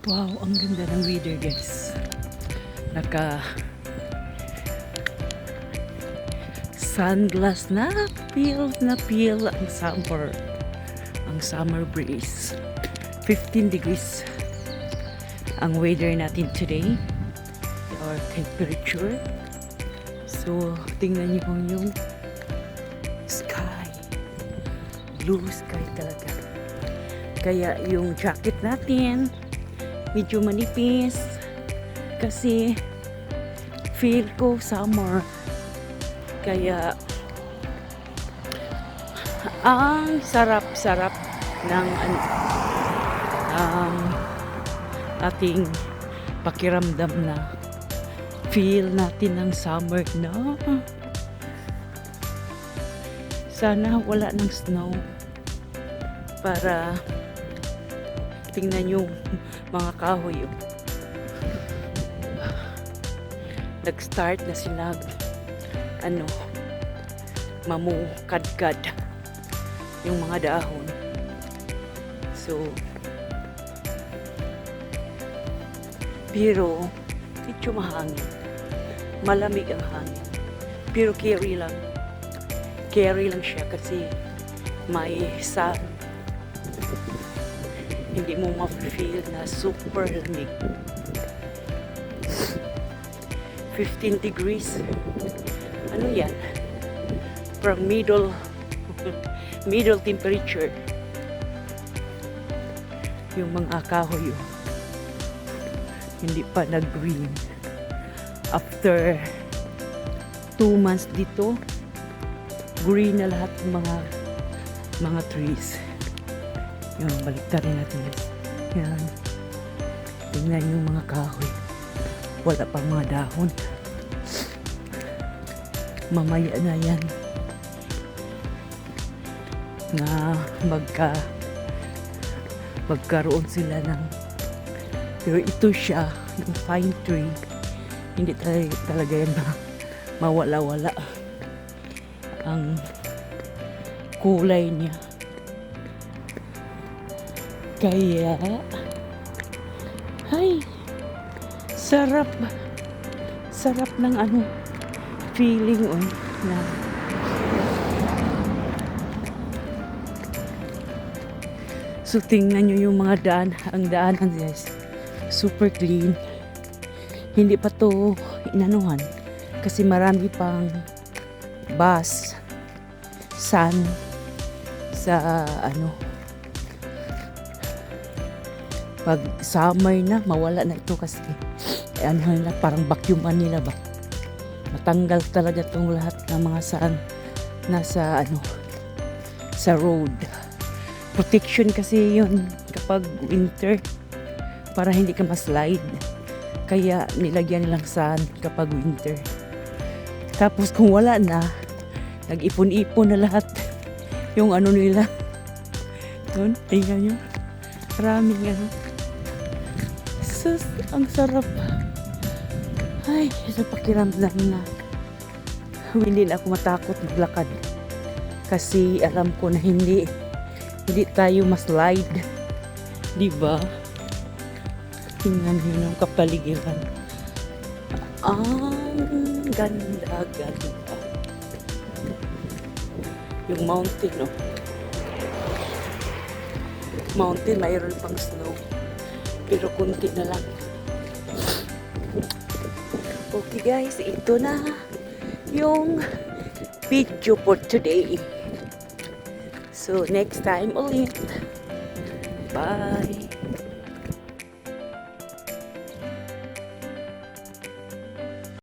Wow, ang ganda ng weather guys. Naka sunglass na feel ang summer. Ang summer breeze. 15 degrees ang weather natin today. Or temperature. So, tingnan niyo yung sky. Blue sky talaga. Kaya yung jacket natin medyo manipis kasi feel ko summer. Kaya ang sarap-sarap ng ating pakiramdam na feel natin ng summer na. Sana wala ng snow para tingnan yung mga kahoy. Nag-start na sila mamukadkad yung mga dahon. So pero medyo mahangin, malamig ang hangin, pero carry lang siya kasi may sun. Hindi mo ma-feel na super lamig. 15 degrees. Ano yan? From middle temperature. Yung mga kahoy hindi pa nag-green. After 2 months dito, green na lahat ng mga trees. Yung baliktarin natin. Yan. Tingnan yung mga kahoy. Wala pang mga dahon. Mamaya na yan na magkaroon sila ng, pero ito siya yung pine tree, hindi talaga yan mawala-wala ang kulay niya. Kaya ay sarap ng feeling na so tingnan nyo yung mga ang daanan guys, super clean. Hindi pa to inanuhan kasi marami pang bus sun sa pag summer na mawala na ito kasi nila, parang vacuuman nila ba, matanggal talaga itong lahat ng mga sun nasa sa road. Protection kasi yun kapag winter para hindi ka ma-slide, kaya nilagyan nilang sun kapag winter. Tapos kung wala na, nag-ipon-ipon na lahat yung nila doon. Tingnan nyo, maraming sus, ang sarap. Ay, sa pakiramdam na hindi na ako matakot maglakad kasi alam ko na hindi tayo ma-slide, di ba? Tingnan niyo yung kapaligiran. Ang ganda. Yung mountain, mountain mayroon pang snow pero kunti na lang. Okay guys, ito na yung video for today. So next time ulit. Bye.